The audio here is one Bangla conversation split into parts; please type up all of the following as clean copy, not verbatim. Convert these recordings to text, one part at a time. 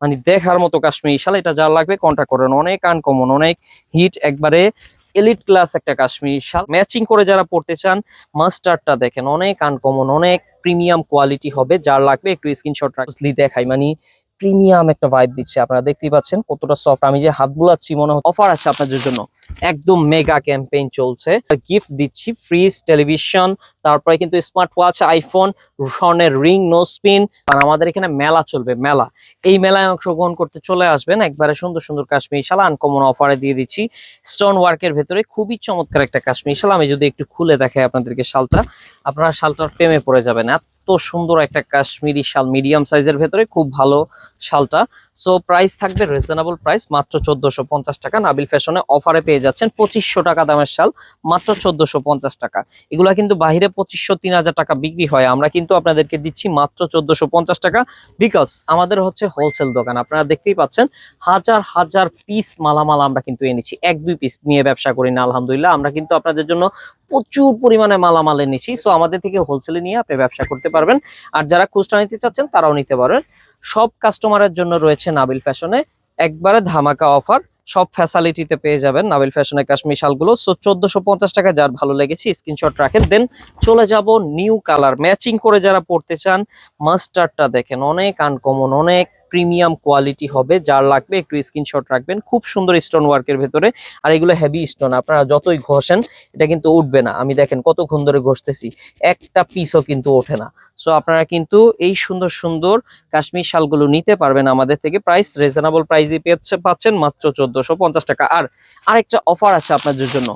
মানে দেখার মতো কাশ্মীরি শাল। এটা যার লাগবে কন্টাক্ট করেন, অনেক আনকমন, অনেক হিট, একবারে এলিট ক্লাস একটা কাশ্মীরি শাল। ম্যাচিং করে যারা পড়তে চান, মাস্টারটা দেখেন, অনেক আনকমন, অনেক প্রিমিয়াম কোয়ালিটি হবে। যার লাগবে একটু স্ক্রিনশট রাখলি দেখাই, মানে প্রিমিয়াম একটা ভাইব দিচ্ছে। আপনারা দেখতেই পাচ্ছেন কতটা সফট। আমি যে হাত বুলাচ্ছি মনে হচ্ছে অফার আছে আপনাদের জন্য, একদম মেগা ক্যাম্পেইন চলছে। গিফট দিচ্ছি ফ্রিজ, টেলিভিশন, তারপরে কিন্তু স্মার্ট ওয়াচ, আইফোন, স্বর্ণের রিং, নো স্পিন। আর আমাদের এখানে মেলা চলবে, মেলা, এই মেলায় অংশগ্রহণ করতে চলে আসবেন। একবারে সুন্দর সুন্দর কাশ্মীরি শাল আনকমন অফারে দিয়ে দিচ্ছি। স্টোন ওয়ার্কের ভেতরে খুবই চমৎকার একটা কাশ্মীরি শাল। আমি যদি একটু খুলে দেখাই আপনাদেরকে শালটা, আপনারা শালটার প্রেমে পড়ে যাবেন। এত সুন্দর একটা কাশ্মীরি শাল, মিডিয়াম সাইজের ভেতরে খুব ভালো শালটা। সো প্রাইস থাকবে রিজনেবল প্রাইস, মাত্র 1450 টাকা। নাবিল ফ্যাশনে অফারে পেয়ে যাচ্ছেন 2500 টাকা দামের শাল, মাত্র 1450 টাকা। এগুলা কিন্তু বাহিরে 2500-3000 টাকা বিক্রি হয়, আমরা কিন্তু আপনাদেরকে দিচ্ছি মাত্র 1450 টাকা। বিকজ আমাদের হচ্ছে হোলসেল দোকান, আপনারা দেখতেই পাচ্ছেন হাজার হাজার পিস মালামাল আমরা কিন্তু এনেছি। 1-2 পিস নিয়ে ব্যবসা করি না, আলহামদুলিল্লাহ। আমরা কিন্তু আপনাদের জন্য প্রচুর পরিমাণে মালামাল এনেছি। সো আমাদের থেকে হোলসেলে নিয়ে আপনি ব্যবসা করতে পারবেন। আর যারা খুচরা নিতে চাচ্ছেন তারাও নিতে পারবেন। সব কাস্টমারের জন্য রয়েছে নাবিল ফ্যাশনে একবারে ধামাকা অফার। সব ফ্যাসিলিটিতে পেয়ে যাবেন নাবিল ফ্যাশনের কাশ্মীরি শালগুলো। সো 1450 টাকা, যার ভালো লেগেছে স্ক্রিনশট রাখেন। দেন চলে যাব নিউ কালার, ম্যাচিং করে যারা পড়তে চান, মাস্টারটা দেখেন, অনেক আনকমন, অনেক প্রিমিয়াম কোয়ালিটি হবে। যার লাগবে একটু স্ক্রিনশট রাখবেন। খুব সুন্দর স্টোন ওয়ার্কের ভেতরে, আর এগুলো হেভি স্টোন, আপনারা যতই ঘষেন এটা কিন্তু উঠবে না। আমি দেখেন কতক্ষণ ধরে ঘষতেছি, একটা পিসও কিন্তু ওঠে না। সো আপনারা কিন্তু এই সুন্দর সুন্দর কাশ্মীর শালগুলো নিতে পারবেন আমাদের থেকে। প্রাইস রিজনেবল প্রাইসে পাচ্ছেন মাত্র 1450 টাকা। আর আরেকটা অফার আছে আপনাদের জন্য,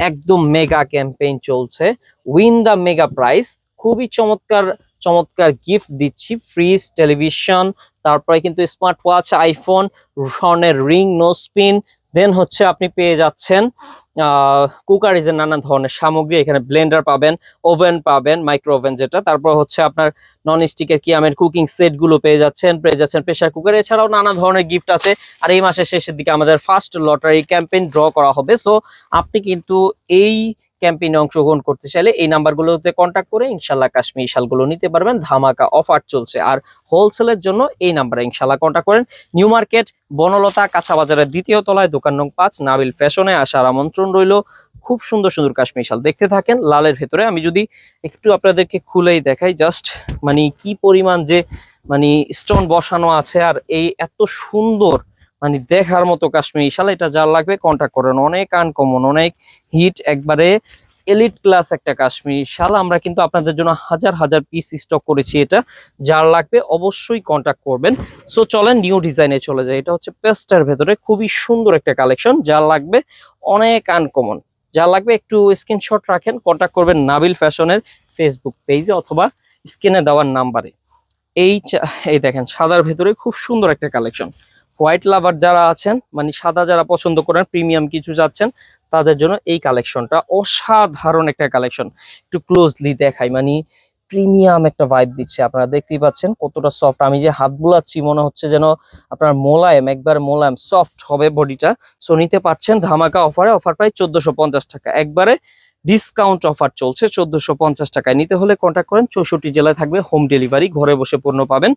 একদম মেগা ক্যাম্পেইন চলছে, উইন দা মেগা প্রাইস। খুবই চমৎকার চমৎকার গিফট দিচ্ছি, ফ্রিজ, টেলিভিশন, তারপরে কিন্তু স্মার্ট ওয়াচ, আইফোন, স্বর্ণের রিং, নো স্পিন। দেন হচ্ছে আপনি পেয়ে যাচ্ছেন কুকারিজের নানা ধরনের সামগ্রী। এখানে ব্লেন্ডার পাবেন, ওভেন পাবেন, মাইক্রো ওভেন যেটা, তারপর হচ্ছে আপনার নন স্টিকের কিয়ামের কুকিং সেট গুলো পেয়ে যাচ্ছেন প্রেসার কুকার। এছাড়াও নানা ধরনের গিফট আছে। আর এই মাসের শেষের দিকে আমাদের ফার্স্ট লটারি ক্যাম্পেইন ড্র করা হবে। সো আপনি কিন্তু এই ক্যাম্পেইনে অংশগ্রহণ করতে চাইলে এই নাম্বারগুলোতে কন্ট্যাক্ট করে ইনশাল্লাহ কাশ্মীরি শালগুলো নিতে পারবেন। ধামাকা অফার চলছে। আর হোলসেলের জন্য এই নাম্বারে ইনশাল্লাহ কন্ট্যাক্ট করেন। নিউ মার্কেট, বনলতা, কাঁচা বাজারের 2য় তলায়, দোকান নং 5, নাবিল ফ্যাশনে আসার আমন্ত্রণ রইল। খুব সুন্দর সুন্দর কাশ্মীরি শাল দেখতে থাকেন লালের ভেতরে। আমি যদি একটু আপনাদেরকে খুলেই দেখাই, জাস্ট মানে কি পরিমাণ যে মানে স্টোন বসানো আছে, আর এই এত সুন্দর মানে দেখার মতো কাশ্মীরি শাল। এটা যার লাগবে কন্ট্যাক্ট করেন, অনেক আনকমন, অনেক হিট, একবারে এলিট ক্লাস একটা কাশ্মীরি শাল। আমরা কিন্তু আপনাদের জন্য হাজার হাজার পিস স্টক করেছি। এটা যার লাগবে অবশ্যই কন্ট্যাক্ট করবেন। সো চলেন নিউ ডিজাইনে চলে যায়। এটা হচ্ছে পেস্টের ভেতরে খুবই সুন্দর একটা কালেকশন। যার লাগবে অনেক আনকমন, যার লাগবে একটু স্ক্রিনশট রাখেন, কন্ট্যাক্ট করবেন নাবিল ফ্যাশনের ফেসবুক পেজে অথবা স্ক্রিনে দেওয়ার নাম্বারে। এই দেখেন সাদার ভেতরে খুব সুন্দর একটা কালেকশন। হোয়াইট লাভার যারা আছেন, মানে সাদা যারা পছন্দ করেন, প্রিমিয়াম কিছু যাচ্ছেন, তাদের জন্য এই কালেকশনটা অসাধারণ একটা কালেকশন। একটু ক্লোজলি দেখাই, মানে প্রিমিয়াম একটা ভাইব দিচ্ছে। আপনারা দেখতেই পাচ্ছেন কতটা সফট। আমি যে হাত বুলাচ্ছি মনে হচ্ছে যেন আপনার মোলায়েম, একবার মোলায়েম সফট হবে বডিটা। সো নিতে পারছেন ধামাকা অফারে। অফার প্রাইস 1450 টাকা, একবারে ডিসকাউন্ট অফার চলছে। 1450 টাকায় নিতে হলে কন্ট্যাক্ট করেন। 64 জেলায় থাকবে হোম ডেলিভারি, ঘরে বসে পণ্য পাবেন।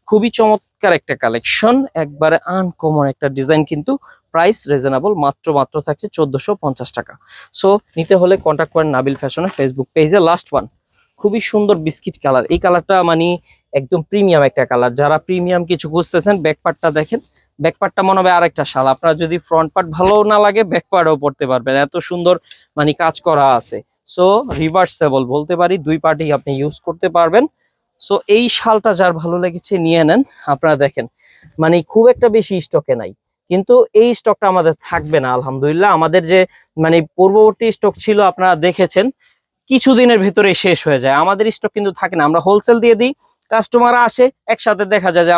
খুবই চমৎকার একটা কালেকশন, একবারে আনকমন একটা ডিজাইন, কিন্তু প্রাইস রিজনেবল, মাত্র থাকছে 1450 টাকা। সো নিতে হলে কন্ট্যাক্ট করেন নাবিল ফ্যাশনের ফেসবুক পেজে। লাস্ট ওয়ান, খুবই সুন্দর বিস্কিট কালার। এই কালারটা মানে একদম প্রিমিয়াম একটা কালার। যারা প্রিমিয়াম কিছু খুঁজতেছেন, ব্যাক পার্টটা দেখেন, ব্যাক পার্টটা মনে হবে আরেকটা শাল। আপনার যদি ফ্রন্ট পার্ট ভালো না লাগে, ব্যাক পার্টও পড়তে পারবেন, এত সুন্দর মানে কাজ করা আছে। সো রিভার্সেবল বলতে পারি, 2 পার্টেই আপনি ইউজ করতে পারবেন। সো এই শালটা যার ভালো লেগেছে নিয়ে নেন। আপনারা দেখেন মানে খুব একটা বেশি স্টকে নাই, কিন্তু এই স্টকটা আমাদের থাকবে না আলহামদুলিল্লাহ। আমাদের যে মানে পূর্ববর্তী স্টক ছিল আপনারা দেখেছেন, কিছুদিনের ভেতরে শেষ হয়ে যায়। আমাদের স্টক কিন্তু থাকে না, আমরা হোলসেল দিয়ে দিই, কাস্টমার আসে একসাথে, দেখা যায় যে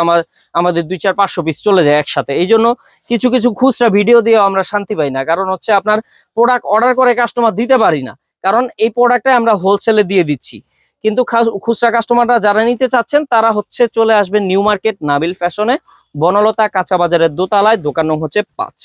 আমাদের 200-500 পিস চলে যায় একসাথে। এই জন্য কিছু কিছু খুচরা ভিডিও দিয়েও আমরা শান্তি পাই না, কারণ হচ্ছে আপনার প্রোডাক্ট অর্ডার করে কাস্টমার দিতে পারি না, কারণ এই প্রোডাক্টটাই আমরা হোলসেলে দিয়ে দিচ্ছি। কিন্তু খুচরা কাস্টমাররা যারা নিতে চাচ্ছেন তারা হচ্ছে চলে আসবেন নিউ মার্কেট নাবিল ফ্যাশনে, বনলতা, কাঁচা বাজারের 2 তলায়, দোকান নং হচ্ছে 5।